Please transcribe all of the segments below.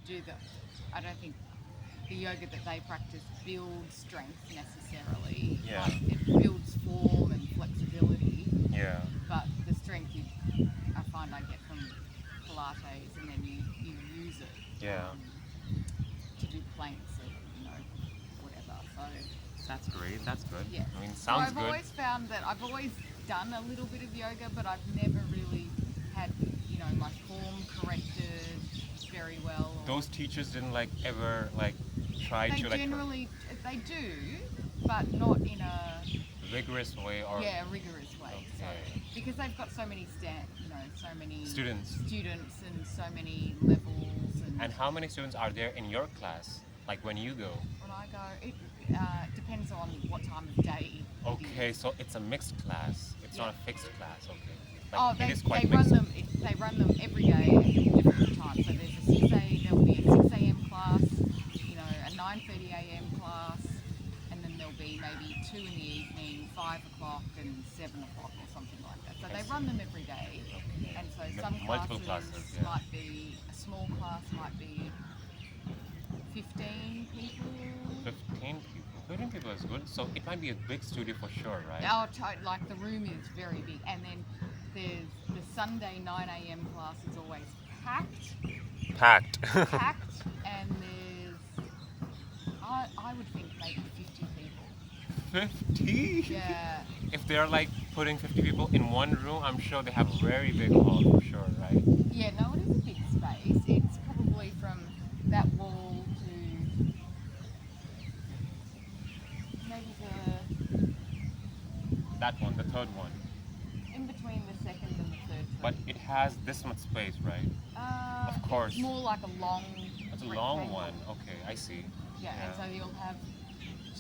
do the. I don't think the yoga that they practice builds strength necessarily. Yeah. Like it builds form and flexibility, Yeah. but the strength I find I get from Pilates, and then you use it Yeah. to do planks or whatever. So That's great. That's good. yeah. I mean, So sounds I've good. always found that I've always done a little bit of yoga, but I've never really had my form corrected very well. Or Those teachers didn't like ever like try they to like generally they do, but not in a rigorous way or rigorous way. So okay. because they've got so many so many Students. students and so many levels and And how many students are there in your class? Like when you go? when I go, it depends on what time of day it Okay, is. so it's a mixed class. It's Yeah. not a fixed class. Okay. Oh, Like it is they quite run mixed. them. They run them every day at different times. So there's a 6 a. There'll be a 6 a.m. class, a 9:30 a.m. class, and then there'll be maybe 2 in the evening, 5 o'clock, and 7 o'clock or something like that. So I they see. run them every day, Okay. and so some Multiple classes classes, yeah. might be a small class might be 15 people. 15 people. 15 people is good. So it might be a big studio for sure, right? Oh, like the room is very big, and then there's the Sunday 9 a.m. class is always packed, Packed. packed, and there's I would think maybe 50 people. 50? Yeah, If they're like putting 50 people in one room, I'm sure they have a very big hall for sure, right? yeah. No, it is a big space. It's probably from that wall to maybe That one, the third one. in between the second and the third But tree. it has this much space, right? Of It's course. more like a long. It's a long rectangle. one. Okay, I see. Yeah, and so you'll have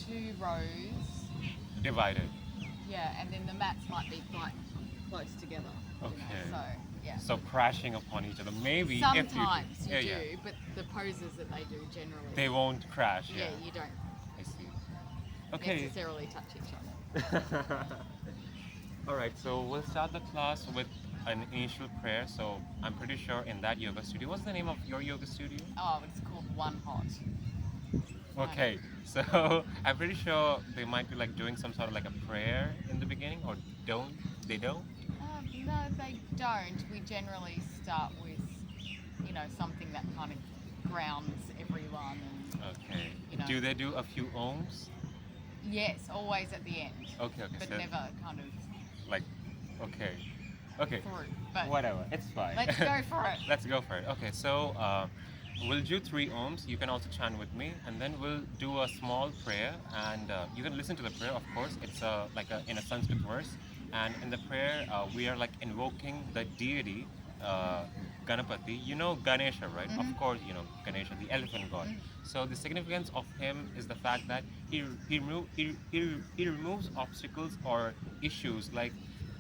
2 rows. Divided. Yeah, and then the mats might be quite close together. Okay. So yeah. So crashing upon each other. Maybe Sometimes if you you, do, yeah. but the poses that they do generally, They won't crash. yeah, Yeah. you don't I see. Okay. necessarily touch each other. All right. So we'll start the class with an initial prayer. So I'm pretty sure in that yoga studio. What's the name of your yoga studio? Oh, it's called One Hot. Okay, so I'm pretty sure they might be like doing some sort of like a prayer in the beginning, or don't they don't? No, they don't. We generally start with, something that kind of grounds everyone, and Okay. you know, Do they do a few ohms? yes, always at the end, Okay, okay. but So never kind of like, okay, okay, through. But whatever. It's fine. let's go for it. Let's go for it. Okay, so we'll do 3 ohms. You can also chant with me, and then we'll do a small prayer, and you can listen to the prayer. Of course, it's in a Sanskrit verse, and in the prayer we are like invoking the deity. Ganapati, you know Ganesha, right? Of course, you know Ganesha, the elephant god. So the significance of him is the fact that he removes obstacles or issues like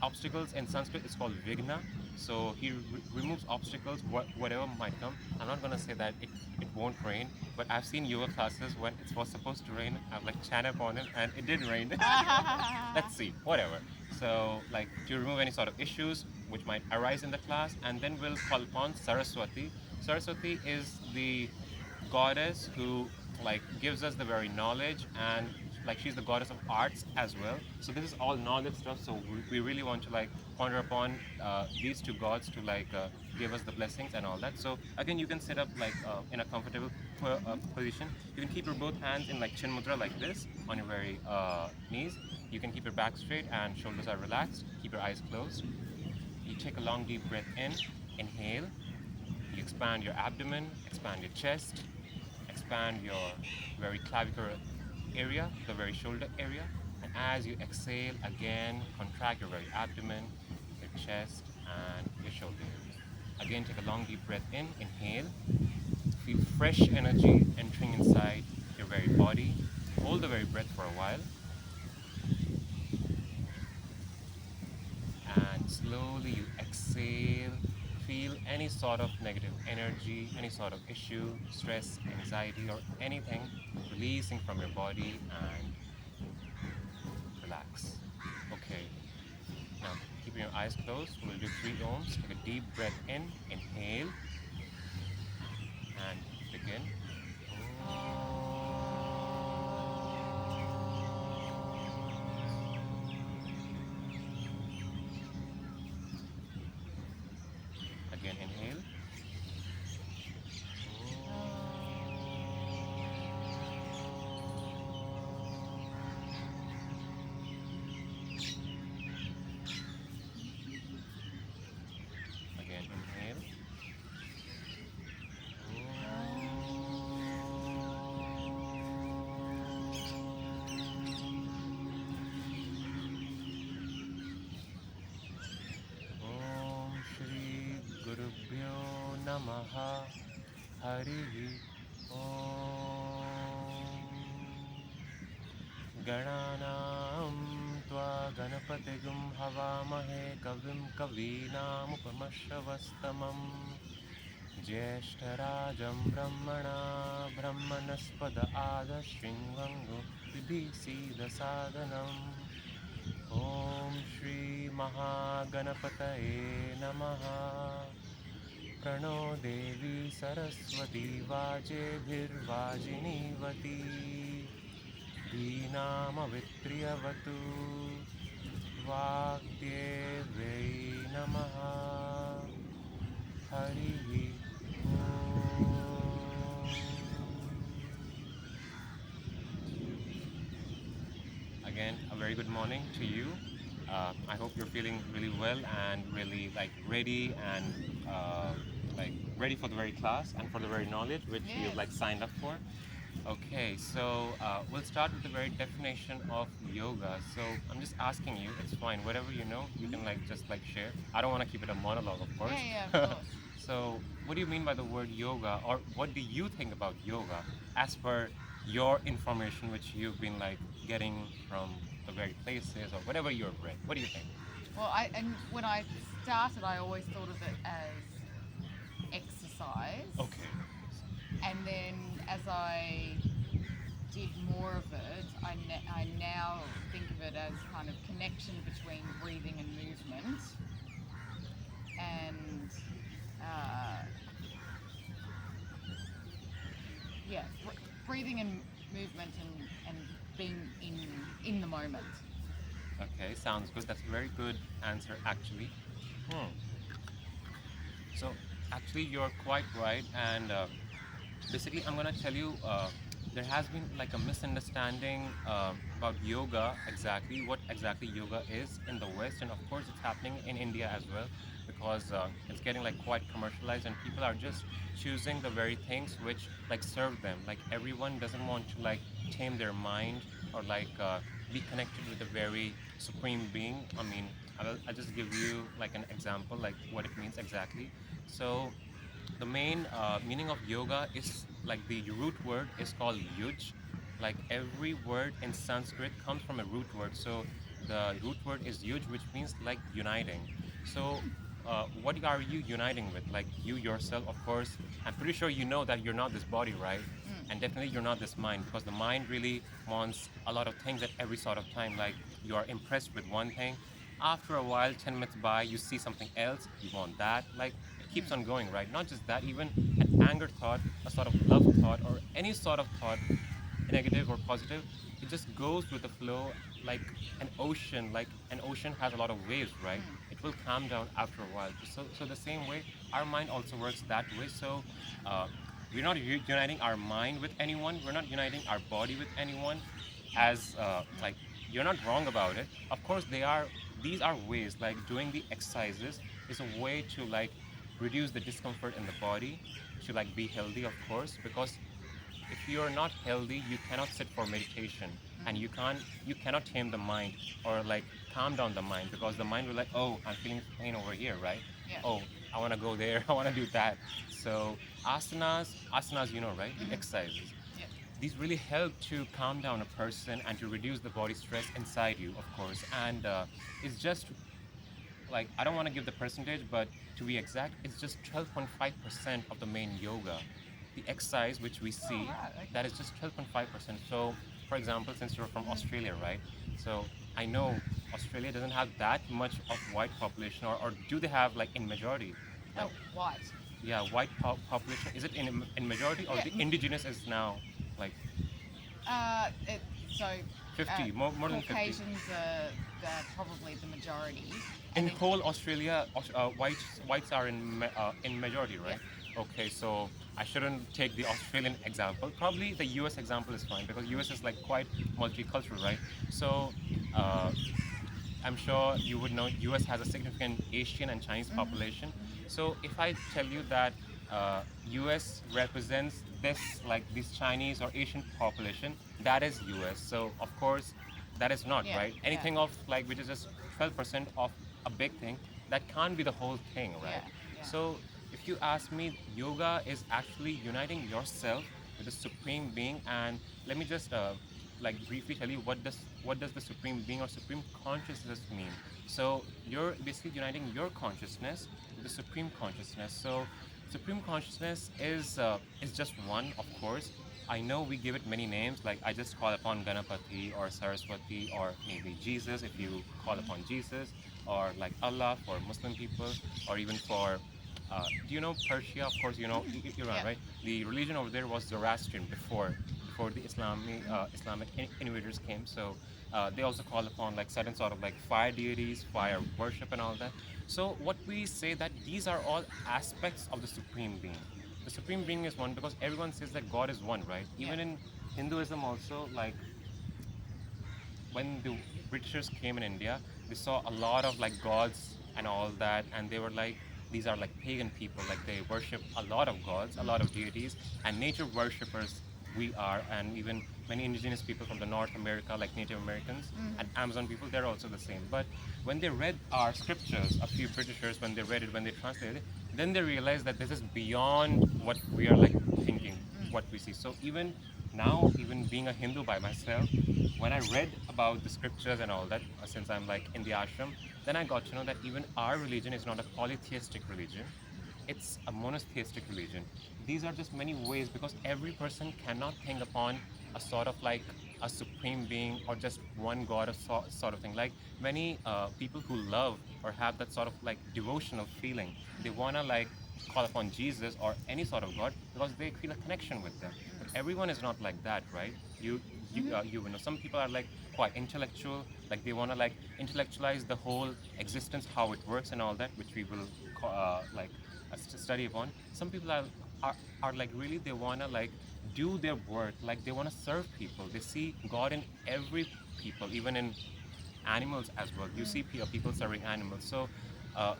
obstacles in Sanskrit is called vigna. So he removes obstacles, whatever might come. I'm not gonna say that it won't rain, but I've seen yoga classes when it was supposed to rain. I've like chanted upon it, and it did rain. Let's see, whatever. So like to remove any sort of issues which might arise in the class, and then we'll call upon Saraswati. Saraswati is the goddess who like gives us the very knowledge, and like she's the goddess of arts as well. So this is all knowledge stuff, so we really want to like ponder upon these two gods to like give us the blessings and all that. So again, you can sit up like in a comfortable position. You can keep your both hands in like chin mudra like this on your very knees. You can keep your back straight and shoulders are relaxed. Keep your eyes closed. You take a long deep breath in. Inhale. You expand your abdomen, expand your chest, expand your very clavicular area, the very shoulder area. And as you exhale, again, contract your very abdomen, your chest, and your shoulder area. Again, take a long deep breath in. Inhale. Feel fresh energy entering inside your very body. Hold the very breath for a while. And slowly you exhale. Feel any sort of negative energy, any sort of issue, stress, anxiety, or anything releasing from your body, and relax. Okay, now keeping your eyes closed, we'll do 3 ohms. Take a deep breath in, inhale, and take begin. Again, inhale. Again, inhale. Om Shri Gurubhyo Namaha Hari Om Gananam Tva Ganapatigum Havamahe Kavim Kavinamupamashravastamam Jyeshtarajam Brahmana Brahmanaspada Adashringvango Vidhi Siddha Sadhanam Om Shri Mahaganapataye Namaha Prano Devi Saraswati Vajebhirvajinivati Dhinamavitriyavatu Vakyevai Namaha Hari Om. Again, a very good morning to you. I hope you're feeling really well and really like ready and like ready for the very class and for the very knowledge which you've Yes. like signed up for. Okay, so we'll start with the very definition of yoga. So I'm just asking you, it's fine, whatever you know, you can like just like share. I don't want to keep it a monologue, of course. Yeah, of course. So, what do you mean by the word yoga, or what do you think about yoga, as per your information, which you've been like getting from the very places or whatever you've read? What do you think? Well, and when I started, I always thought of it as exercise. Okay. And then as I did more of it, I now think of it as kind of connection between breathing and movement. And yeah, breathing and movement and being in the moment. Okay, sounds good. That's a very good answer, actually. Hmm. So, actually, you're quite right, and basically, I'm gonna tell you. There has been like a misunderstanding about yoga, exactly what exactly yoga is in the West, and of course, it's happening in India as well, because it's getting like quite commercialized, and people are just choosing the very things which like serve them. Like everyone doesn't want to like tame their mind or like be connected with a very supreme being. I mean, I'll just give you like an example, like what it means exactly. So the main meaning of yoga is like the root word is called yuj. Like every word in Sanskrit comes from a root word. So the root word is yuj, which means like uniting. So what are you uniting with? Like you yourself, of course. I'm pretty sure you know that you're not this body, right? And definitely you're not this mind, because the mind really wants a lot of things at every sort of time. Like you are impressed with one thing, after a while, 10 minutes by, you see something else, you want that. Like it keeps on going, right? Not just that, even an anger thought, a sort of love thought, or any sort of thought, negative or positive, it just goes with the flow like an ocean. Like an ocean has a lot of waves, right? It will calm down after a while. So the same way, our mind also works that way. So uh, we're not uniting our mind with anyone. We're not uniting our body with anyone. As like you're not wrong about it. Of course, they are. These are ways. Like doing the exercises is a way to like reduce the discomfort in the body, to like be healthy, of course, because if you're not healthy, you cannot sit for meditation, and you cannot tame the mind or like calm down the mind, because the mind will like, oh, I'm feeling pain over here, right? Yeah. Oh, I want to go there. I want to do that. So asanas, you know, right? The exercises. Yeah. These really help to calm down a person and to reduce the body stress inside you, of course. And it's just like, I don't want to give the percentage, but to be exact, it's just 12.5% of the main yoga. The exercise which we Oh, see, right. Okay. that is just 12.5%. So, for example, since you're from Australia, right? So I know Australia doesn't have that much of white population, or do they have like in majority? Like Oh, white. yeah, white population, is it in majority, or Yeah. the indigenous is now like It, so 50, more than 50? Caucasians are probably the majority, In and then whole Australia, whites are in majority, yeah, right? Okay, so I shouldn't take the Australian example. Probably the US example is fine because US is like quite multicultural, right? So uh, I'm sure you would know US has a significant Asian and Chinese population. So if I tell you that US represents this, like this Chinese or Asian population, that is US. So of course that is not, yeah, right? yeah, Anything of like which is just 12% of a big thing, that can't be the whole thing, right? yeah, yeah. So if you ask me, yoga is actually uniting yourself with the supreme being. And let me just like briefly tell you what does the supreme being or supreme consciousness mean. So you're basically uniting your consciousness with the supreme consciousness. So supreme consciousness is just one, of course. I know we give it many names, like I just call upon Ganapati or Saraswati or maybe Jesus if you call upon Jesus, or like Allah for Muslim people, or even for do you know Persia? Of course, you know Iran, Yeah. right? The religion over there was Zoroastrian before the Islamic invaders came. So they also call upon like certain sort of like fire deities, fire worship, and all that. So what we say that these are all aspects of the supreme being. The supreme being is one because everyone says that God is one, right? Yeah. Even in Hinduism also, like when the Britishers came in India, they saw a lot of like gods and all that, and they were like, these are like pagan people, like they worship a lot of gods, a lot of deities, and nature worshippers we are, and even many indigenous people from the North America, like Native Americans and Amazon people, they're also the same. But when they read our scriptures, a few Britishers, when they read it, when they translated it, then they realized that this is beyond what we are like thinking, what we see. So even now, even being a Hindu by myself, when I read about the scriptures and all that, since I'm like in the ashram, then I got to know that even our religion is not a polytheistic religion, it's a monotheistic religion. These are just many ways because every person cannot think upon a sort of like a supreme being or just one god or sort of thing. Like many people who love or have that sort of like devotional feeling, they wanna like call upon Jesus or any sort of God because they feel a connection with them. But everyone is not like that, right? You know, some people are like quite intellectual, like they want to like intellectualize the whole existence, how it works, and all that, which we will like study upon. Some people are, are like really they want to like do their work, like they want to serve people. They see God in every people, even in animals as well. You see people serving animals. So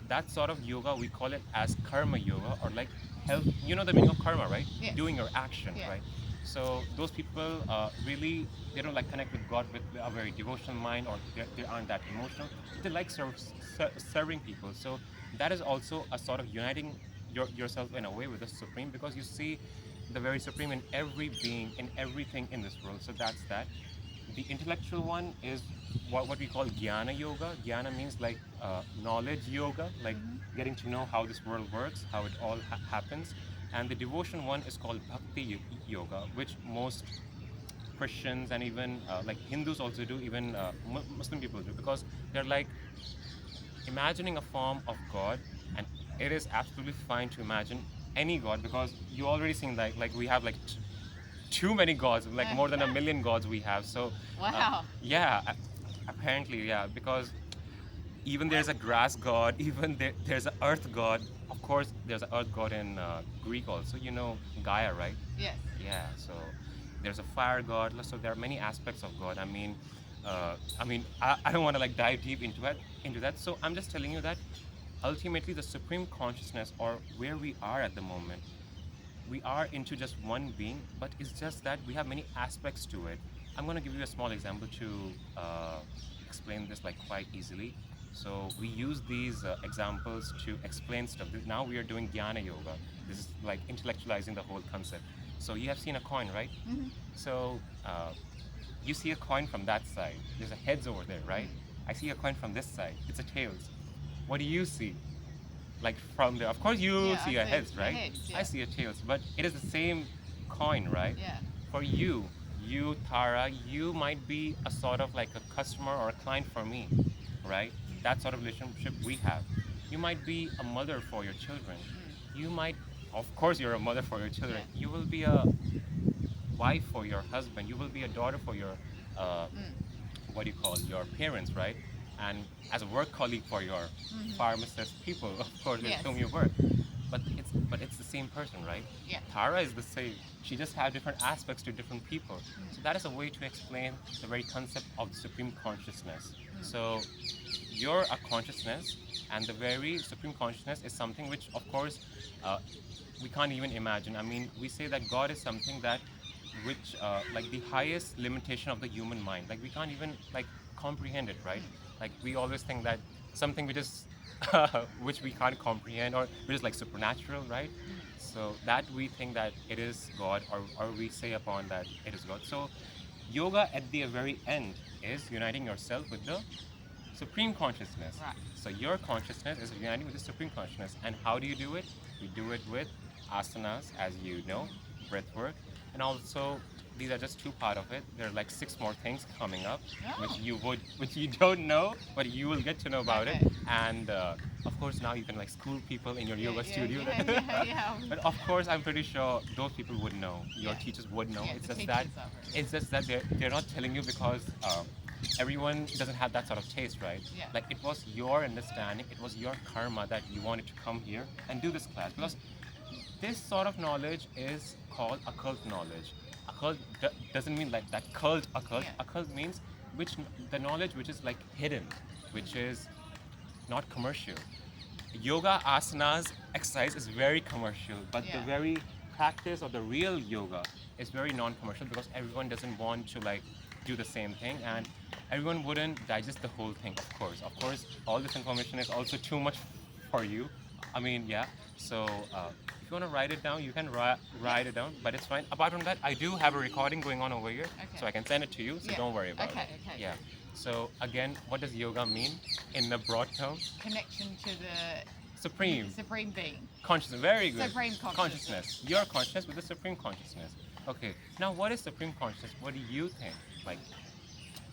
that sort of yoga, we call it as karma yoga, or like help. You know the meaning of karma, right? Yes. Doing your action, Yeah. right? So those people really, they don't like connect with God with a very devotional mind, or they aren't that emotional. They like serving people. So that is also a sort of uniting yourself in a way with the supreme, because you see the very supreme in every being, in everything in this world. So that's that. The intellectual one is what we call jnana yoga. Jnana means like knowledge yoga, like getting to know how this world works, how it all happens. And the devotion one is called bhakti yoga, which most Christians and even like Hindus also do, even Muslim people do, because they're like imagining a form of God, and it is absolutely fine to imagine any God, because you already seen like we have like too many gods, like more than a million gods we have. So Wow. yeah, apparently, yeah, because even there's a grass god, even there's an earth god. Of course, there's an earth god in Greek also. You know Gaia, right? Yes. Yeah. So there's a fire god. So there are many aspects of God. I don't want to like dive deep into that. So I'm just telling you that ultimately the supreme consciousness, or where we are at the moment, we are into just one being, but it's just that we have many aspects to it. I'm going to give you a small example to explain this like quite easily. So we use these examples to explain stuff. Now we are doing jnana yoga. This is like intellectualizing the whole concept. So you have seen a coin, right? So you see a coin from that side. There's a heads over there, right? I see a coin from this side. It's a tails. What do you see? Like from there, of course you Yeah, see I a see heads, the right? heads, I yeah. see a tails, but it is the same coin, right? Yeah. For you Tara, you might be a sort of like a customer or a client for me, right? That sort of relationship we have. You might be a mother for your children. You might of course you're a mother for your children. Yeah. You will be a wife for your husband. You will be a daughter for your uh, Mm. what do you call your parents, right? And as a work colleague for your Mm-hmm. pharmacist people, of course, with Yes. whom you work. But it's the same person, right? Yeah. Tara is the same. She just has different aspects to different people. So Mm. that is a way to explain the very concept of the supreme consciousness. Mm. So you're a consciousness, and the very supreme consciousness is something which, of course, uh, we can't even imagine. I mean, we say that God is something that which like the highest limitation of the human mind. Like we can't even like comprehend it, right? Mm. Like we always think that something which is which we can't comprehend or which is like supernatural, right? Mm. So that we think that it is God, or we say upon that it is God. So yoga at the very end is uniting yourself with the supreme consciousness. Right. So your consciousness is uniting with the supreme consciousness. And how do you do it? We do it with asanas, as you know, breath work, and also these are just two part of it. There are like six more things coming up, Oh. which you don't know, but you will get to know about it. Okay. And of course, now you can like school people in your Yeah, yoga yeah, studio. yeah, yeah. But of course, I'm pretty sure those people would know. Your Yeah. teachers would know. Yeah, It's the just that teachers of it. they're not telling you because everyone doesn't have that sort of taste, right? Yeah. Like it was your understanding, it was your karma that you wanted to come here and do this class because this sort of knowledge is called occult knowledge. Occult doesn't mean like that cult occult. Yeah. Occult means the knowledge which is like hidden, which is not commercial. Yoga asanas exercise is very commercial, but the Yeah. very practice of the real yoga is very non-commercial because everyone doesn't want to like do the same thing and everyone wouldn't digest the whole thing. Of course, all this information is also too much for you. I mean, yeah. So if you want to write it down, you can write it down, but it's fine. Apart from that, I do have a recording going on over here, Okay. so I can send it to you. So Yeah. don't worry about Okay, it. okay. Yeah. So again, what does yoga mean in the broad term? Connection to the Supreme supreme being. consciousness. Very good. Supreme consciousness. Your consciousness with the supreme consciousness. Okay. Now, what is supreme consciousness? What do you think? Like,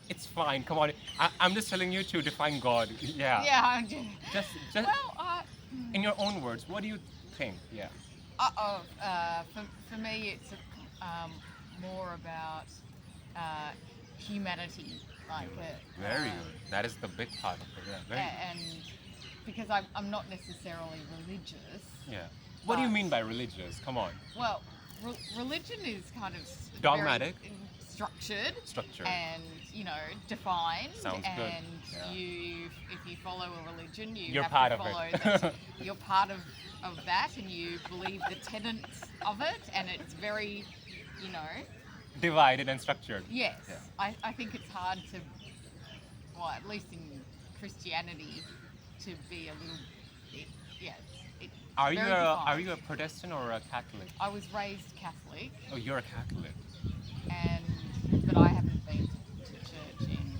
it's fine. Come on. I'm just telling you to define God. Yeah. Yeah. I'm just, Just well, in your own words. What do you think? Yeah. for me, it's more about humanity, like Very good. That is the big part of it. Yeah. Very good. and because I'm not necessarily religious. Yeah. What do you but- mean by religious? Come on. Well, religion is kind of Dogmatic. very structured, Structure. and defined. Sounds good. And Yeah. if you follow a religion, You're have part to of it. follow that. You're part of that, and you believe the tenets of it, and it's very, Divided and structured. yes. Yeah. I think it's hard to, well, at least in Christianity, to be a little, it's Are you very are defined. you a Protestant or a Catholic? I was raised Catholic, Oh, you're a Catholic. but I haven't been to church in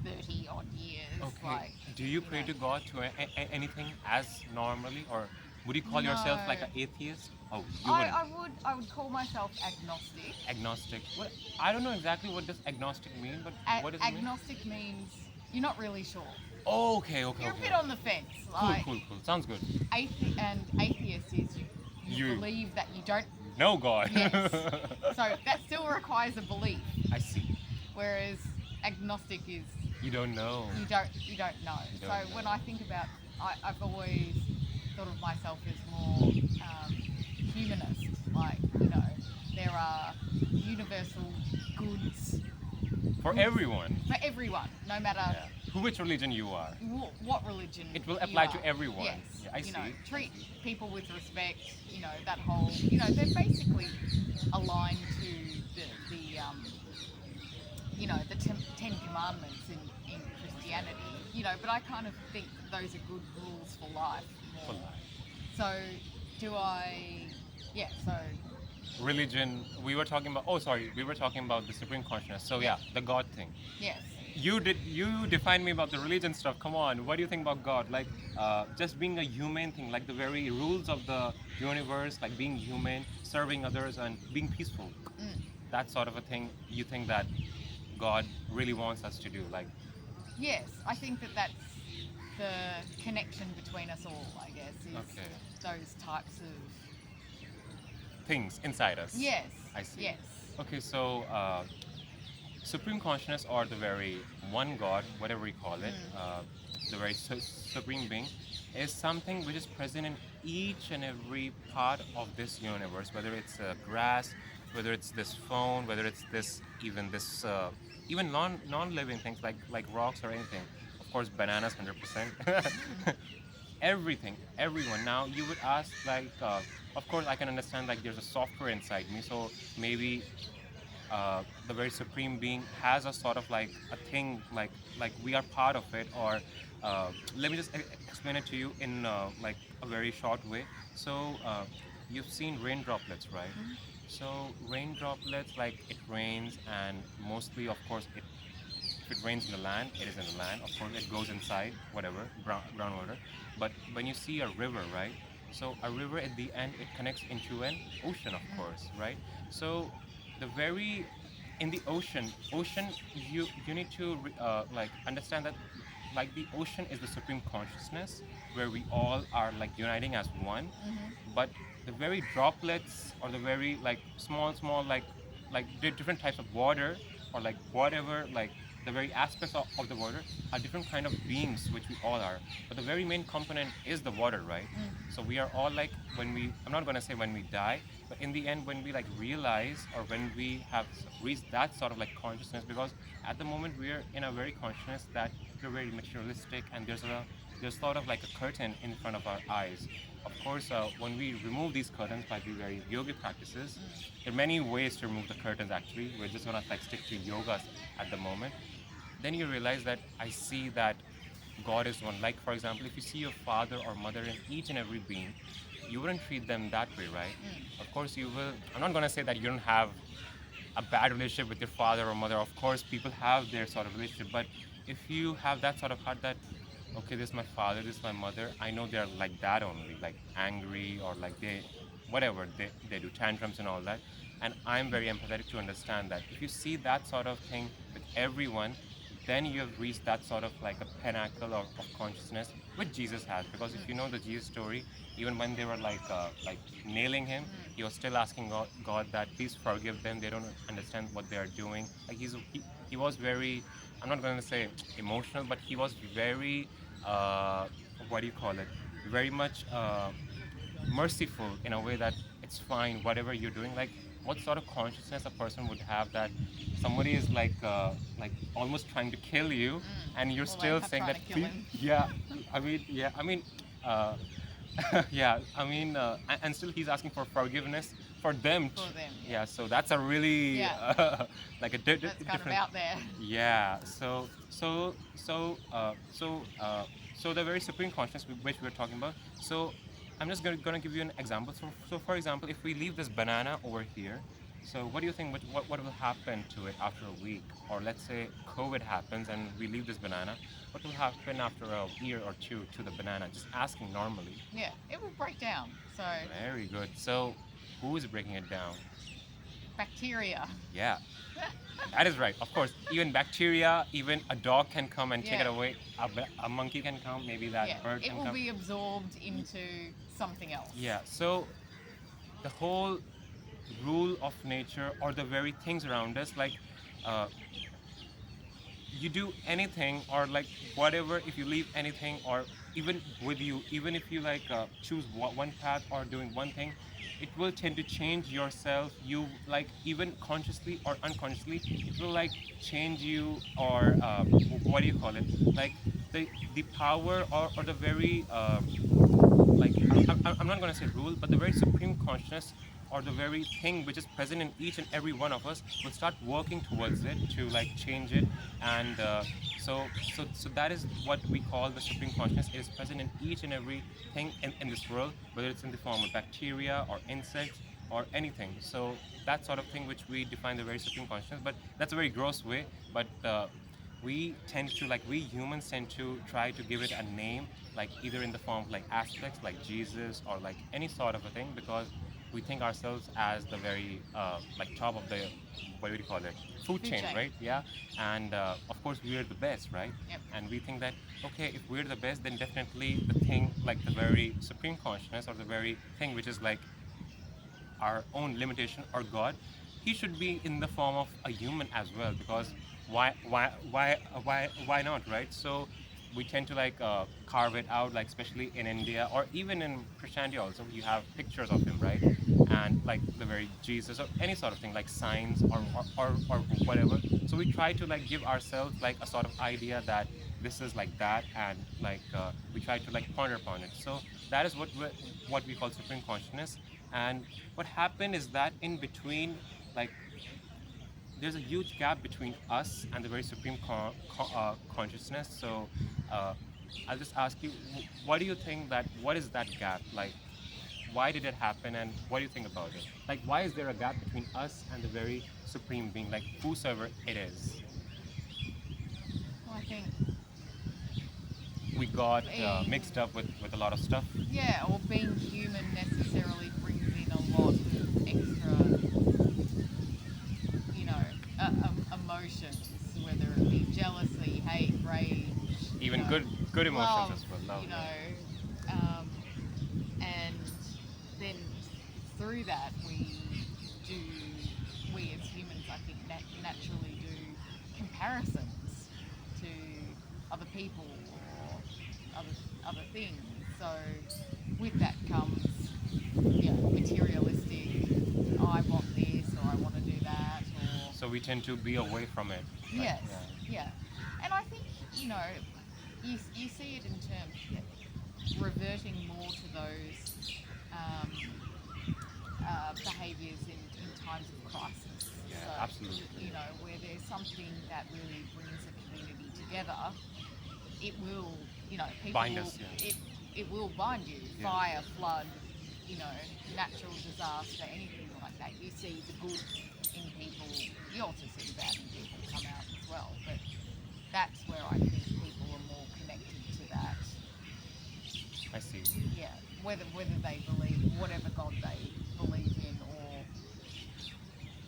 30 odd years. Okay. Like, Do you pray know. to God to anything as normally, or would you call yourself like No. an atheist? Oh, you wouldn't. I would call myself agnostic. Agnostic. What? I don't know exactly what does agnostic mean, but what does it mean? Agnostic means you're not really sure. Oh, okay. You're a bit on the fence. Cool, Like cool. Sounds good. atheist is you You- believe that you don't. No God. Yes. So that still requires a belief. I see. Whereas agnostic is You don't know. you don't know. You So don't know. when I think about, I've always thought of myself as more humanist. Like there are universal goods For everyone. for everyone, no matter Yeah. Which religion you are. what religion. It will you apply to are. everyone. Yes. Yeah, I see. Treat people with respect. That whole. They're basically aligned to the Ten Commandments in Christianity. But I kind of think those are good rules for life. For More. life. So, do I? Yeah. So. Religion. We were talking about. Oh, sorry. We were talking about the supreme consciousness. So yeah, the God thing. Yes. You defined me about the religion stuff. Come on, what do you think about God? Like just being a human thing, like the very rules of the universe, like being human, serving others, and being peaceful. Mm. That sort of a thing. You think that God really wants us to do? Like Yes, I think that's the connection between us all, I guess, is Okay. those types of. Things inside us. Yes, I see. yes. Okay, so supreme consciousness, or the very one God, whatever we call it, the very supreme being, is something which is present in each and every part of this universe. Whether it's grass, whether it's this phone, whether it's this even this even non living things like rocks or anything. Of course, bananas, 100%. Everything, everyone. Now you would ask, like, of course, I can understand, like, there's a software inside me, so maybe the very supreme being has a sort of like a thing, like we are part of it, or let me just explain it to you in like a very short way. So you've seen rain droplets, right? So rain droplets, like, it rains, and mostly, of course, if it rains in the land, it is in the land. Of course, it goes inside, whatever, groundwater. But when you see a river, right? So a river at the end, it connects into an ocean, of course, right? So the very in the ocean, you need to like understand that, like, the ocean is the supreme consciousness where we all are like uniting as one. But the very droplets, or the very like small like different types of water, or like whatever, like the very aspects of the water are different kind of beings which we all are, but the very main component is the water, right? So we are all like, when we, I'm not going to say when we die, but in the end, when we like realize, or when we have reached that sort of like consciousness, because at the moment we're in a very consciousness that we're very materialistic, and there's sort of like a curtain in front of our eyes. Of course, when we remove these curtains by the very yogic practices, there are many ways to remove the curtains. Actually, we're just gonna like stick to yogas at the moment. Then you realize that I see that God is one. Like, for example, if you see your father or mother in each and every being, you wouldn't treat them that way, right? Of course, you will. I'm not gonna say that you don't have a bad relationship with your father or mother. Of course, people have their sort of relationship, but if you have that sort of heart that, okay, this is my father, this is my mother, I know they're like that only, like angry, or like they, whatever, they do tantrums and all that. And I'm very empathetic to understand that. If you see that sort of thing with everyone, then you have reached that sort of like a pinnacle of consciousness which Jesus had. Because if you know the Jesus story, even when they were like nailing him, he was still asking God that please forgive them. They don't understand what they are doing. Like he was very, I'm not going to say emotional, but he was very, uh, what do you call it? Very much merciful in a way that it's fine, whatever you're doing. Like, what sort of consciousness a person would have that somebody is like almost trying to kill you, and you're Well, they still have saying trying that, to kill please, him yeah, I mean, uh, yeah, I mean, and still he's asking for forgiveness for them. for them. Yeah, so that's a really Yeah. like a That's kind of different. out there. Yeah. So the very supreme consciousness which we're talking about. So I'm just gonna give you an example. So for example, if we leave this banana over here, so what do you think? What will happen to it after a week? Or let's say COVID happens and we leave this banana. What will happen after a year or two to the banana? Just asking normally. Yeah, it will break down. So Very good. So who is breaking it down? bacteria. Yeah, that is right. Of course, even bacteria, even a dog can come and take it Yeah. away. A monkey can come. Maybe that Yeah, bird it can will come. be absorbed into something else. Yeah. So the whole rule of nature, or the very things around us, like, uh, you do anything, or like whatever, if you leave anything, or even with you, even if you like choose one path or doing one thing, it will tend to change yourself. You like, even consciously or unconsciously, it will like change you, or what do you call it, like the power, or the very like I'm not going to say rule, but the very supreme consciousness, or the very thing which is present in each and every one of us, will start working towards it to like change it. And so that is what we call the supreme consciousness. It is present in each and every thing in this world, whether it's in the form of bacteria or insects or anything. So that sort of thing which we define the very supreme consciousness, but that's a very gross way. But we tend to, like, we humans tend to try to give it a name, like either in the form of like aspects like Jesus, or like any sort of a thing, because we think ourselves as the very like top of the, what do you call it, food Food chain, chain. right? Yeah. And of course we are the best, right? Yep. And we think that, okay, if we're the best, then definitely the thing, like the very supreme consciousness, or the very thing which is like our own limitation, or God, he should be in the form of a human as well, because why not, right? So we tend to like carve it out, like especially in India, or even in Christianity also, you have pictures of him, right? And like the very Jesus, or any sort of thing, like signs, or whatever. So we try to like give ourselves like a sort of idea that this is like that, and like we try to like ponder upon it. So that is what we call supreme consciousness. And what happened is that in between, like, there's a huge gap between us and the very supreme consciousness. So uh, I'll just ask you, what do you think, that what is that gap like? Why did it happen, and what do you think about it? Like, why is there a gap between us and the very supreme being, like whosoever it is? Well, I think We got being, mixed up with a lot of stuff. yeah, or being human necessarily brings in a lot of extra, you know, emotions, whether it be jealousy, hate, rage, you Even know, good emotions love, as well. Love, you yeah. know, and then through that do, we as humans, I think, naturally do comparisons to other people or other other things. So with that comes, yeah, materialistic. I want this, or I want to do that, or So we tend to be away from it, right? yes, Yeah. yeah. And I think, you know, you see it in terms, reverting more to those behaviours in times of crisis. Yeah, So, absolutely. you know, where there's something that really brings a community together, it will, you know, people Bind will, us, yeah. it will bind you. Yeah. Fire, flood, you know, natural disaster, anything like that. You see the good in people. You also see the bad in people come out as well. But that's where I think people are more connected to that. I see. Yeah, whether they believe whatever God they believe in, or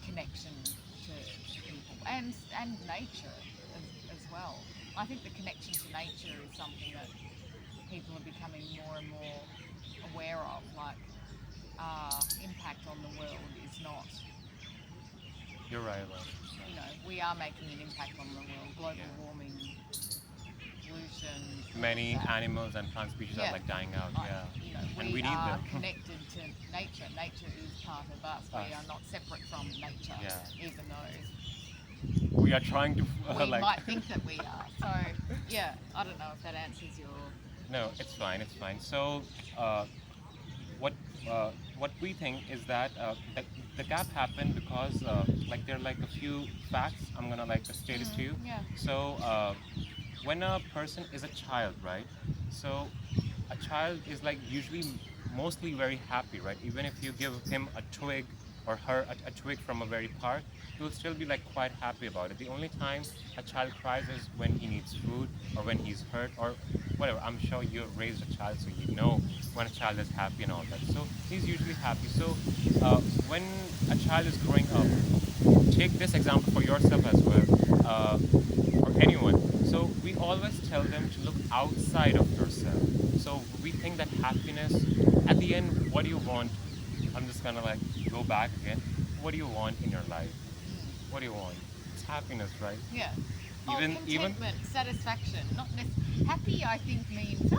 connection to people and nature as well. I think the connection to nature is something that people are becoming more and more aware of. Like, our impact on the world is not, You're right about it. you know, we are making an impact on the world. Global Yeah. warming, pollution, all of Many that. animals and plant species are Yeah, like dying out. Yeah. you know, And we we need are them. connected to nature. Nature is part of us. We Us. are not separate from nature, Yeah. even though We are trying to we like. might think that we are. So, yeah, I don't know if that answers your. No, it's fine. It's fine. So, uh, what what we think is that the gap happened because like there are like a few facts. I'm gonna like state it to you. Yeah. So when a person is a child, right? So a child is like usually mostly very happy, right? Even if you give him a twig, or her a twig from a very park, he will still be like quite happy about it. The only time a child cries is when he needs food, or when he's hurt, or whatever. I'm sure you've raised a child, so you know when a child is happy and all that. So he's usually happy. So when a child is growing up, take this example for yourself as well, or anyone. So we always tell them to look outside of yourself. So we think that happiness, at the end, what do you want? I'm just gonna like go back again. What do you want in your life? What do you want? It's happiness, right? Yeah. Even Contentment, satisfaction. Not happy. I think means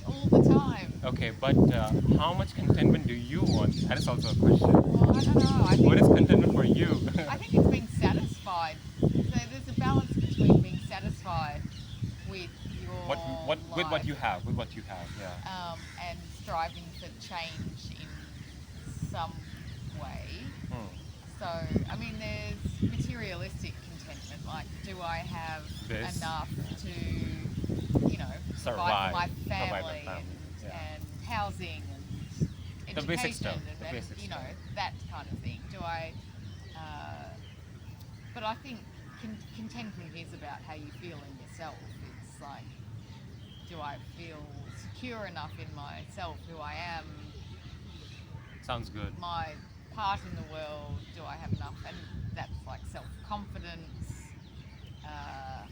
all the time. okay, but how much contentment do you want? That is also a question. Well, I don't know. What is contentment for you? I think it's being satisfied. So there's a balance between being satisfied with your what with what life, you have, with what you have, yeah. and striving for change in some way. Hmm. So, I mean, there's materialistic contentment, like, do I have This, enough yeah. to, you know, provide for my Provide my family, family, yeah. and housing and The basic education stuff, the and basic you know, stuff. that kind of thing. Uh, but I think contentment is about how you feel in yourself. It's like, do I feel secure enough in myself, who I am, Sounds good. my part in the world, do I have enough? And that's like self-confidence. Uh,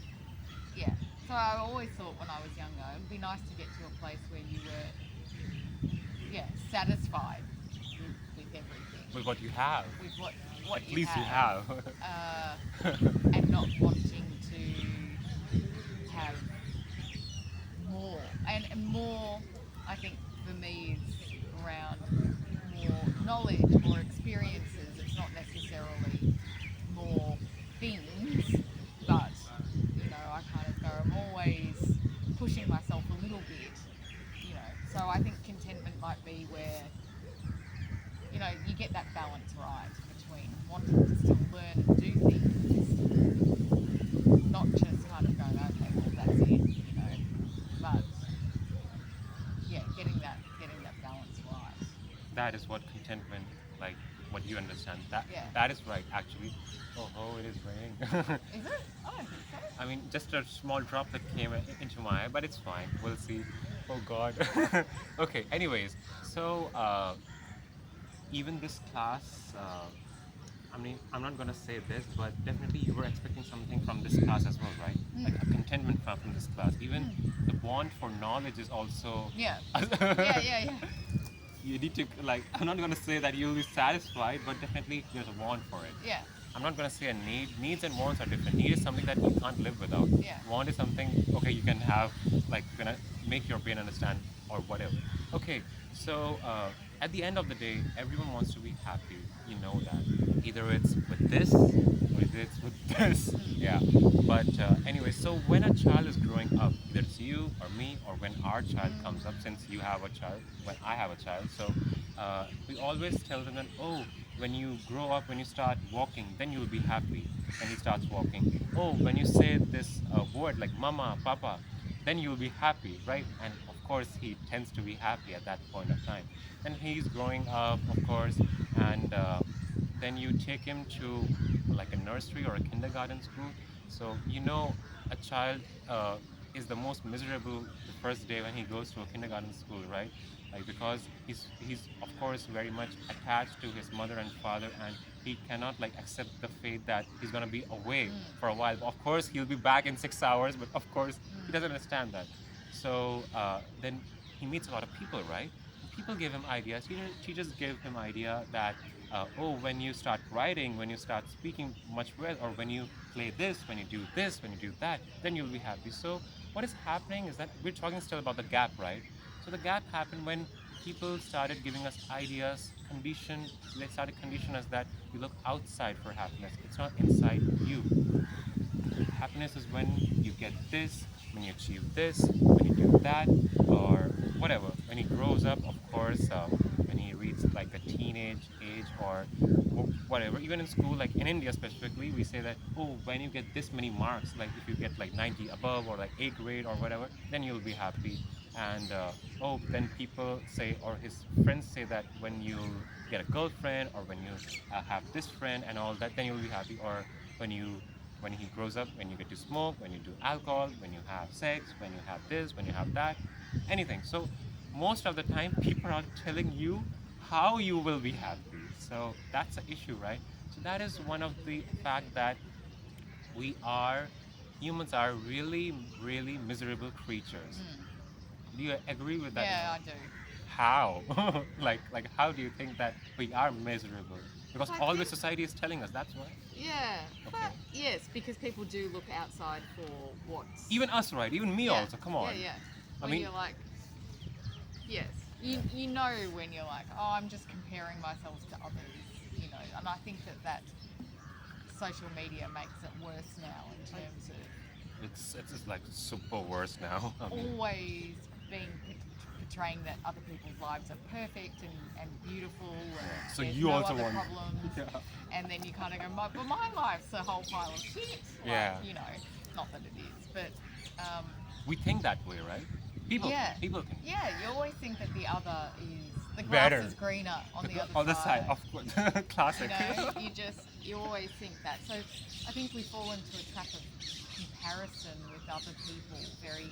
yeah. So I always thought when I was younger, it would be nice to get to a place where you were, yeah, satisfied with everything, With what you have. with what At you least you have, have. uh, and not wanting to have more. And more, I think, for me is around more knowledge, more experiences. It's not necessarily more things, but I kind of go, I'm always pushing myself a little bit. So I think contentment might be where you get that balance right between wanting to still learn and do things, not just kind of going, okay, well that's it. But yeah, getting that balance right. That is what contentment, like what you understand. That Yeah. that is right, actually. Oh, it is raining. Is it? I don't think so. I mean, just a small drop that came into my eye, but it's fine. We'll see. Oh God. Okay. Anyways, so even this class, I mean, I'm not gonna say this, but definitely you were expecting something from this class as well, right? Like a contentment from this class. Even the bond for knowledge is also. Yeah. Yeah. You need to, like, I'm not gonna say that you'll be satisfied, but definitely there's a want for it. Yeah. I'm not gonna say a need. Needs and wants are different. Need is something that you can't live without. Yeah. Want is something, okay, you can have, like, you can make your brain understand or whatever. Okay, so at the end of the day, everyone wants to be happy. You know that. Either it's with this or either it's with this. Yeah. But anyway, so when a child is growing up, either it's you or me or when our child comes up, since you have a child, when I have a child, so we always tell them that, oh, when you grow up, when you start walking, then you'll be happy. When he starts walking. Oh, when you say this word like mama, papa, then you'll be happy, right? And of course, he tends to be happy at that point of time. And he's growing up, of course, and then you take him to like a nursery or a kindergarten school. So, a child is the most miserable the first day when he goes to a kindergarten school, right? Like, because he's of course very much attached to his mother and father, and he cannot like accept the fate that he's gonna be away for a while. Of course, he'll be back in 6 hours, but of course he doesn't understand that. So then he meets a lot of people, right? People give him ideas. Teachers give him idea that, oh, when you start writing, when you start speaking much well, or when you play this, when you do this, when you do that, then you'll be happy. So what is happening is that we're talking still about the gap, right? So the gap happened when people started giving us ideas, they started condition us that we look outside for happiness. It's not inside you. Happiness is when you get this, when you achieve this, when you do that, or whatever. When he grows up, of course, when he reaches like the teenage age or whatever. Even in school, like in India specifically, we say that, oh, when you get this many marks, like if you get like 90 above or like A grade or whatever, then you'll be happy. And oh, then people say, or his friends say that when you get a girlfriend or when you have this friend and all that, then you'll be happy. Or when he grows up, when you get to smoke, when you do alcohol, when you have sex, when you have this, when you have that, anything. So most of the time, people are telling you how you will be happy. So that's the issue, right? So that is one of the fact that we are humans are really, really miserable creatures. Do you agree with that? Yeah, I do. How? like how do you think that we are miserable? Because I all the think- society is telling us that's why. Yeah, Okay. but yes, because people do look outside for what's Even us, right? Even me yeah. also. Come on. Yeah. I When mean, you're like, yes, you know when you're like, oh, I'm just comparing myself to others, and I think that social media makes it worse now in terms of it's just like super worse now. I mean, always being portraying that other people's lives are perfect and beautiful and So there's you no also other want- problems. Yeah. And then you kind of go, but my life's a whole pile of shit. Like, Yeah. not that it is, but we think that way, right? People yeah, think. People think. yeah. You always think that the other is the grass Better. is greener on the other Other side. side, of course. Classic. You always think that. So I think we fall into a trap of comparison with other people very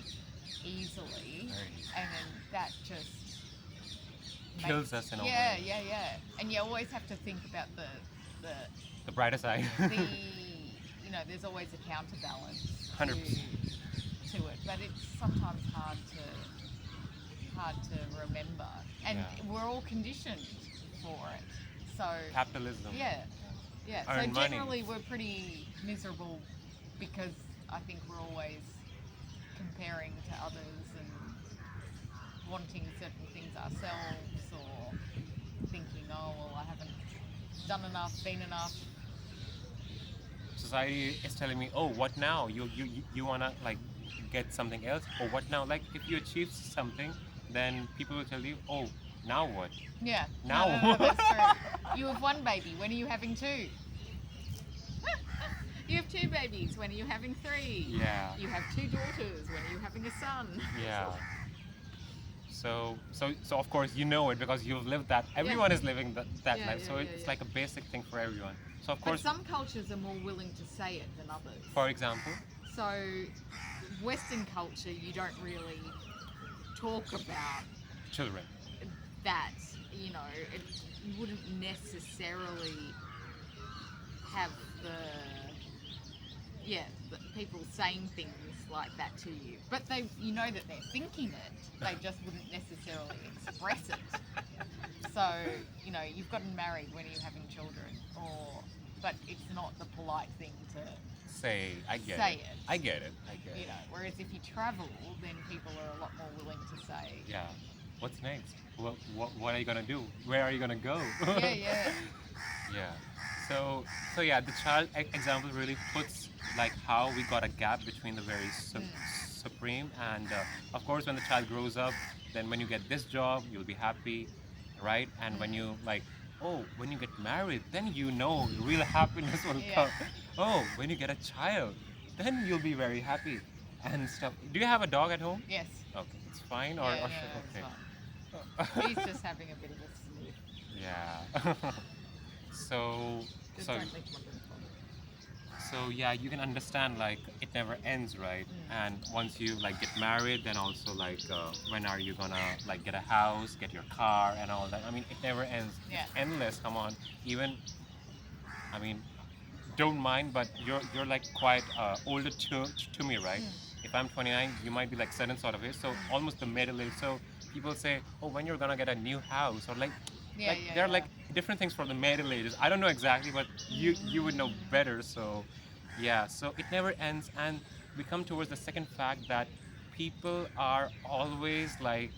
easily, Very easy. and then that just kills us in a yeah, way. yeah, yeah. And you always have to think about the The brighter side. the there's always a counterbalance 100%. to it, but it's sometimes hard to remember, and Yeah. we're all conditioned for it. So Capitalism. yeah, yeah. So Earn money. generally, we're pretty miserable because I think we're always comparing to others and wanting certain things ourselves, or thinking, oh well, I haven't done enough, been enough. Society is telling me, oh, what now? You wanna like get something else, or what now? Like if you achieve something, then people will tell you, oh, now what? Yeah. Now No, what? that's true. You have one baby. When are you having two? You have two babies. When are you having three? Yeah. You have two daughters. When are you having a son? Yeah. So of course you know it because you've lived that. Everyone is living that Yeah, life. yeah, So yeah, it's yeah. like a basic thing for everyone. So of But course, some cultures are more willing to say it than others. for example, So, Western culture, you don't really talk about children. that. You wouldn't necessarily have the people saying things like that to you. But that they're thinking it. They just wouldn't necessarily express it. So, you've gotten married, when are you having children? But it's not the polite thing to Say, I get say it. it. I get it. I get it. Whereas if you travel, then people are a lot more willing to say, Yeah. What's next? What are you gonna do? Where are you gonna go? yeah, yeah, Yeah. So yeah, the child example really puts like how we got a gap between the very supreme and of course when the child grows up, then when you get this job, you'll be happy, right? And when you like, oh, when you get married, then real happiness will Yeah. come. Oh, when you get a child, then you'll be very happy and stuff. Do you have a dog at home? yes. Okay, it's fine or, Yeah, or no, should, it's okay. fine. He's just having a bit of a sniff. Yeah. so Just so don't lick my little phone. so yeah, you can understand like it never ends, right? And once you like get married, then also like when are you gonna like get a house, get your car, and all that? I mean, it never ends. Yeah. It's endless. Come on, even I mean, don't mind, but you're like quite older to me, right? If I'm 29, you might be like certain sort of age, so almost the middle age. So people say, oh, when you're gonna get a new house, or Yeah, like yeah, there are yeah. like different things for the middle ages. I don't know exactly, but you would know better. So yeah, so it never ends, and we come towards the second fact that people are always like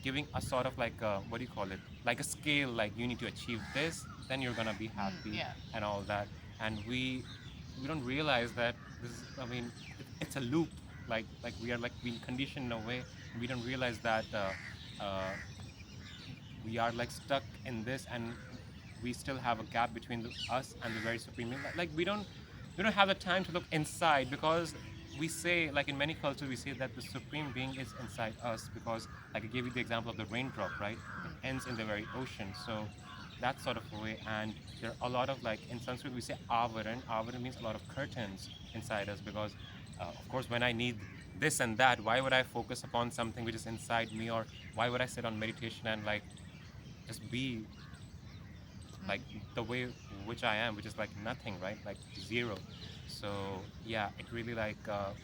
giving a sort of like what do you call it, like a scale, like you need to achieve this, then you're gonna be happy Yeah. and all that, and we don't realize that this is, I mean, it's a loop, like we are like being conditioned in a way. We don't realize that we are like stuck in this, and we still have a gap between us and the very supreme being. Like we don't have the time to look inside, because we say, like in many cultures we say that the supreme being is inside us, because like I gave you the example of the raindrop, right? It ends in the very ocean. So that sort of a way. And there are a lot of, like in Sanskrit we say avaran means a lot of curtains inside us, because of course when I need this and that, why would I focus upon something which is inside me, or why would I sit on meditation and like just be like the way which I am, which is like nothing, right? Like zero. So yeah, it really like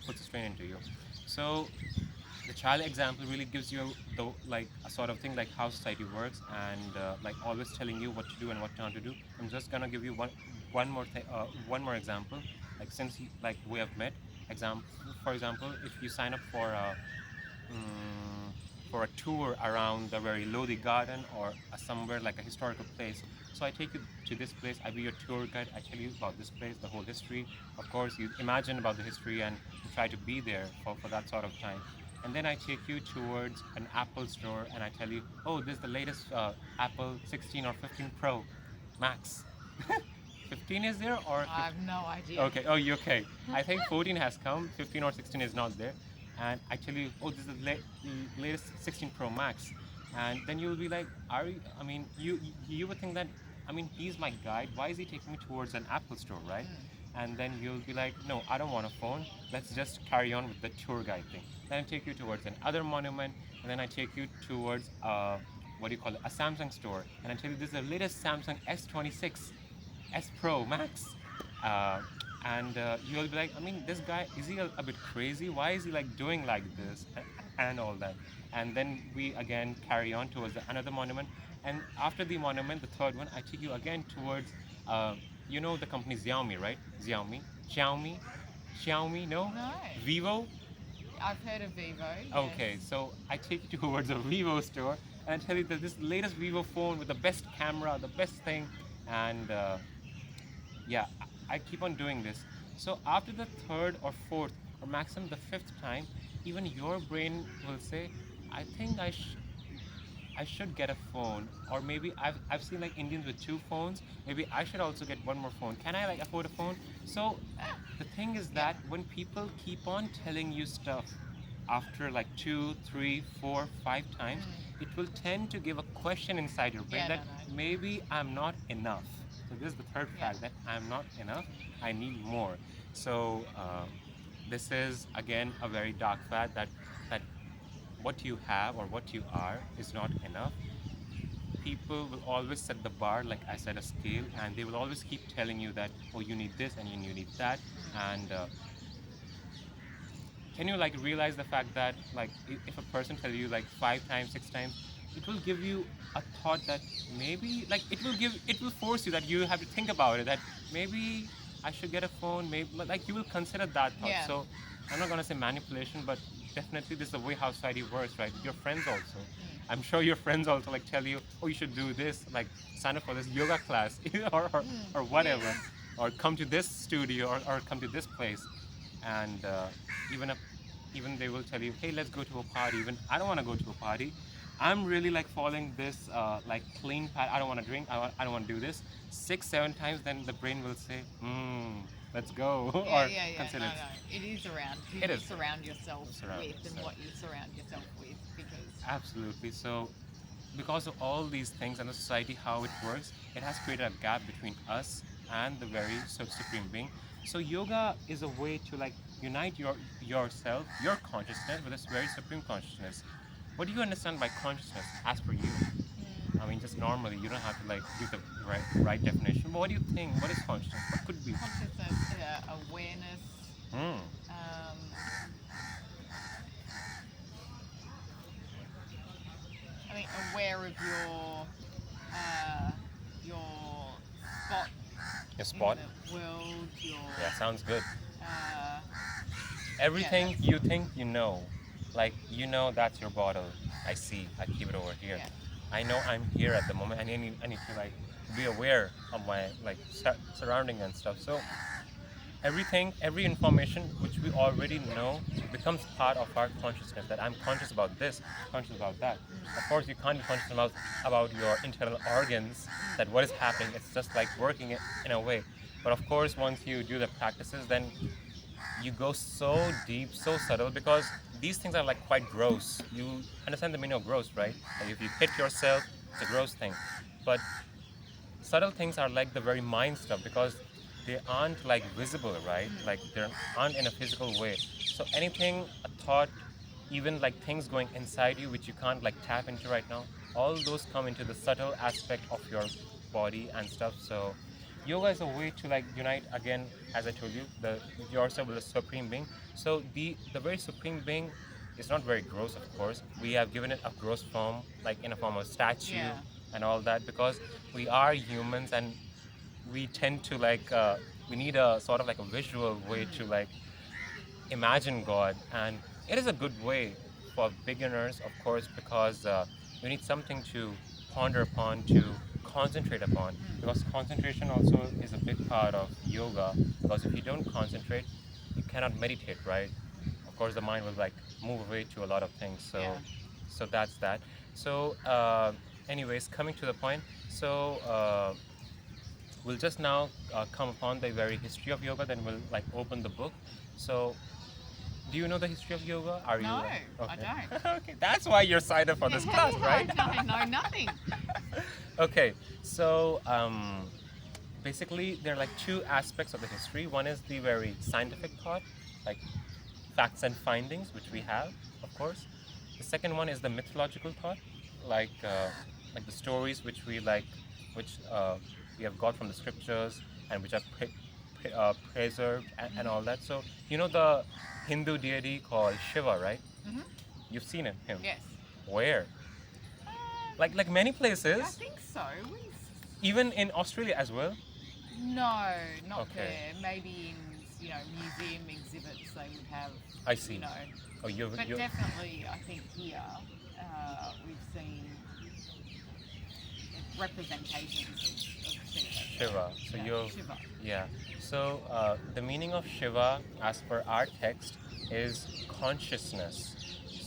puts a strain into you. So the child example really gives you the like a sort of thing like how society works, and like always telling you what to do and what not to do. I'm just gonna give you one more thing, one more example. Like since like we have met, example for example, if you sign up mm, for a tour around the very Lodhi garden, or somewhere like a historical place. So I take you to this place, I be your tour guide, I tell you about this place, the whole history. Of course, you imagine about the history and you try to be there for that sort of time. And then I take you towards an Apple store and I tell you, oh, this is the latest Apple 16 or 15 Pro Max. 15 is there or I 15? have no idea. Okay. Oh, you okay? I think 14 has come. 15 or 16 is not there. And actually, oh, this is the latest 16 Pro Max. And then you'll be like, are you? I mean, you would think that, I mean, he's my guide. Why is he taking me towards an Apple store, right? And then you'll be like, no, I don't want a phone. Let's just carry on with the tour guide thing. Then I take you towards another monument, and then I take you towards what do you call it, a Samsung store, and I tell you this is the latest Samsung S26 S Pro Max, uh, and you'll be like, I mean, this guy, is he a bit crazy? Why is he like doing like this and all that? And then we again carry on towards another monument, and after the monument, the third one, I take you again towards, uh, you know, the company Xiaomi, right? Xiaomi, Xiaomi, no, No. Vivo. I've heard of Vivo, Okay, yes. so I take you towards a Vivo store, and I tell you that this latest Vivo phone with the best camera, the best thing, and yeah, I keep on doing this. So after the third or fourth or maximum the fifth time, even your brain will say, I think I should get a phone, or maybe I've seen like Indians with two phones. Maybe I should also get one more phone. Can I like afford a phone? So the thing is Yeah. that when people keep on telling you stuff after like two, three, four, five times, it will tend to give a question inside your brain Yeah, that no, no. maybe I'm not enough. So this is the third Yeah. fact, that I'm not enough. I need more. So this is again a very dark fact, that what you have or what you are is not enough. People will always set the bar, like I said, a scale, and they will always keep telling you that, oh, you need this and you need that. And can you like realize the fact that like if a person tell you like five times, six times, it will give you a thought that maybe like it will force you that you have to think about it, that maybe I should get a phone, maybe like you will consider that thought. Yeah. So I'm not gonna say manipulation, but definitely this is the way how society works, right? Your friends also, I'm sure your friends also like tell you, oh, you should do this, like sign up for this yoga class or whatever, Yes. or come to this studio, or come to this place. And even a, even they will tell you, hey, let's go to a party. Even I don't want to go to a party. I'm really like following this like clean path. I don't want to drink. I don't want to do this. Six, seven times, then the brain will say, let's go, Yeah, or yeah, yeah. consider No, it. no. It is around who It you is. surround yourself Surround with and yourself. what you surround yourself with, because Absolutely. So, because of all these things and the society, how it works, it has created a gap between us and the very supreme being. So, yoga is a way to like unite yourself, your consciousness, with this very supreme consciousness. What do you understand by consciousness, as per you? I mean, just normally, you don't have to like give the right definition. But what do you think? What is consciousness? What could it be? consciousness, awareness, Hmm. um, I mean, aware of your spot Your in spot. the world, your Yeah, sounds good. uh, yeah, Everything that's you think you know, like you know that's your bottle. I see. I keep it over here. yeah, I know I'm here at the moment. I need to like be aware of my like surrounding and stuff. So everything, every information which we already know becomes part of our consciousness. That I'm conscious about this, conscious about that. Of course, you can't be conscious about your internal organs. That what is happening. It's just like working it in a way. But of course, once you do the practices, then you go so deep, so subtle, because these things are like quite gross. You understand the meaning of gross, right? Like if you hit yourself, it's a gross thing. But subtle things are like the very mind stuff, because they aren't like visible, right? Like they aren't in a physical way. So anything, a thought, even like things going inside you which you can't like tap into right now, all those come into the subtle aspect of your body and stuff. So yoga is a way to like unite again, as I told you, the yourself with the supreme being. So the very supreme being is not very gross, of course. We have given it a gross form, like in a form of statue yeah, and all that, because we are humans, and we tend to like we need a sort of like a visual way to like imagine God. And it is a good way for beginners, of course, because you need something to ponder upon, to concentrate upon, because concentration also is a big part of yoga. Because if you don't concentrate, you cannot meditate, right? Of course, the mind will like move away to a lot of things. yeah. So that's that. So anyways, coming to the point. So we'll just now come upon the very history of yoga, then we'll like open the book. So do you know the history of yoga? Are you No, I okay? don't. Okay, that's why you're signed up for this class, right? I know nothing. Okay, so basically there are like two aspects of the history. One is the very scientific part, like facts and findings, which we have, of course. The second one is the mythological thought, like like the stories which we like, which we have got from the scriptures and which are preserved and all that. So you know the Hindu deity called Shiva, right? Hmm. You've seen him. Yes. Where? Uh, Like many I places, think so. even in Australia as well. No, not Okay, there. Maybe in museum exhibits they would have, I you see. know. Oh, But you definitely, I think here we've seen representations of Shiva. Shiva. So Yeah, you've Shiva. yeah. So the meaning of Shiva, as per our text, is consciousness.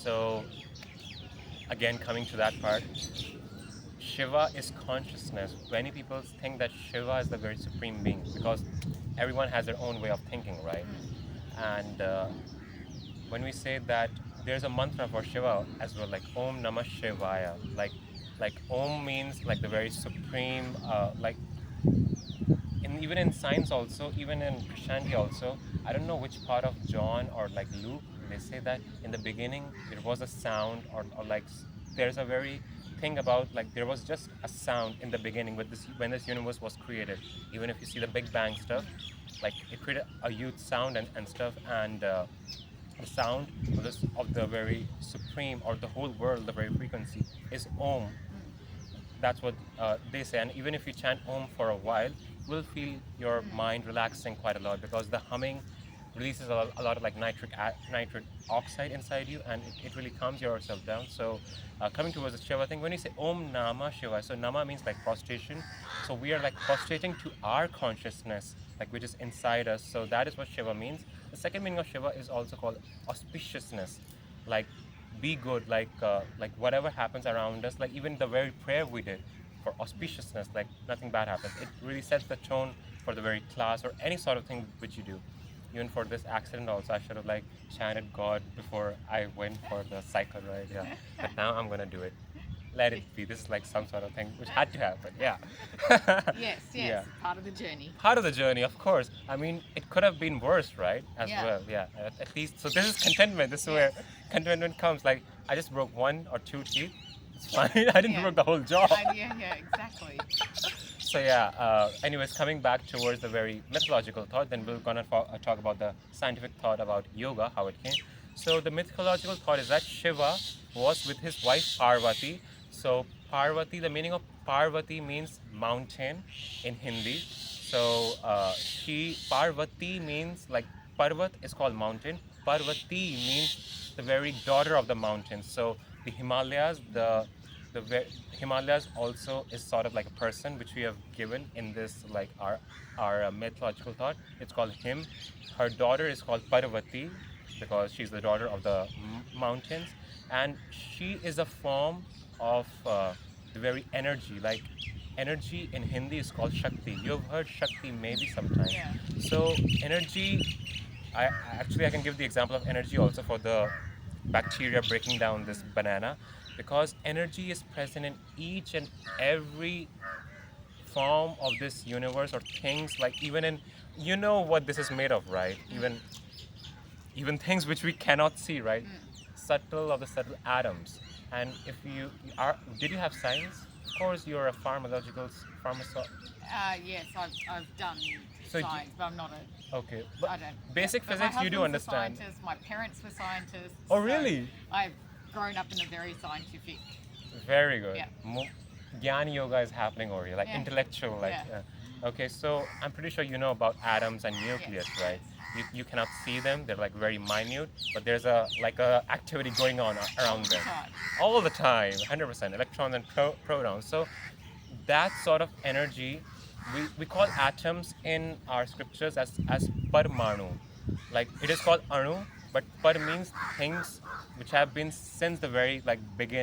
So again, coming to that part, Shiva is consciousness. Many people think that Shiva is the very supreme being because everyone has their own way of thinking, right? Mm. And when we say that, there's a mantra for Shiva as well, like Om Namah Shivaya. Like Om means like the very supreme, like even in science also, even in Christianity also, I don't know which part of John or like Luke, they say that in the beginning there was a sound, or like there's a very thing about like there was just a sound in the beginning with this when this universe was created. Even if you see the Big Bang stuff, like it created a huge sound and stuff, and the sound of the very supreme or the whole world, the very frequency is Om. That's what they say. And even if you chant Om for a while, you will feel your mind relaxing quite a lot because the humming releases a lot of like nitric oxide inside you, and it really calms yourself down. So coming towards the Shiva thing, when you say Om Nama Shiva, so Nama means like prostration. So we are like prostrating to our consciousness, like which is inside us. So that is what Shiva means. The second meaning of Shiva is also called auspiciousness, like be good, like whatever happens around us, like even the very prayer we did for auspiciousness, like nothing bad happens. It really sets the tone for the very class or any sort of thing which you do. Even for this accident also, I should have like chanted God before I went for the cycle ride. Yeah, but now I'm gonna do it. Let it be. This is like some sort of thing which had to happen. Yeah. Yes, Yeah. part of the journey. Part of the journey, of course. I mean, it could have been worse, right? As Yeah. well, yeah. At least, so this is contentment. This is where Yes. contentment comes. Like, I just broke one or two teeth. It's fine. I didn't Yeah. broke the whole jaw. Yeah, exactly. So yeah. Anyways, coming back towards the very mythological thought, then we're gonna talk about the scientific thought about yoga, how it came. So the mythological thought is that Shiva was with his wife Parvati. So Parvati, the meaning of Parvati means mountain in Hindi. So Parvati means like Parvat is called mountain. Parvati means the very daughter of the mountains. So the Himalayas, Himalayas also is sort of like a person which we have given in this like our mythological thought. It's called him. Her daughter is called Parvati because she's the daughter of the mountains, and she is a form of the very energy. Like energy in Hindi is called Shakti. You've heard Shakti maybe sometime. Yeah. So energy. I can give the example of energy also for the bacteria breaking down this banana, because energy is present in each and every form of this universe or things, like even in, you know what this is made of, right? Even things which we cannot see, right? Subtle of the subtle atoms. And if you are, did you have science? Of course, you're a pharmaceutical. Yes, I've done So science, but I'm not a. Okay, but I don't. basic But my physics you do husband's a understand. scientist. My parents were scientists. Oh, so really? I've grown up in a very scientific. Very good. Yeah. Jnana yoga is happening over here, like Yeah. intellectual, like. Yeah. Okay, so I'm pretty sure you know about atoms and nucleus, Yes. right? You cannot see them; they're like very minute, but there's a activity going on around them Time. all the time, 100%. Electrons and protons. So that sort of energy, we call atoms in our scriptures as parmanu. Like it is called anu, but par means things which have been since the very like beginning.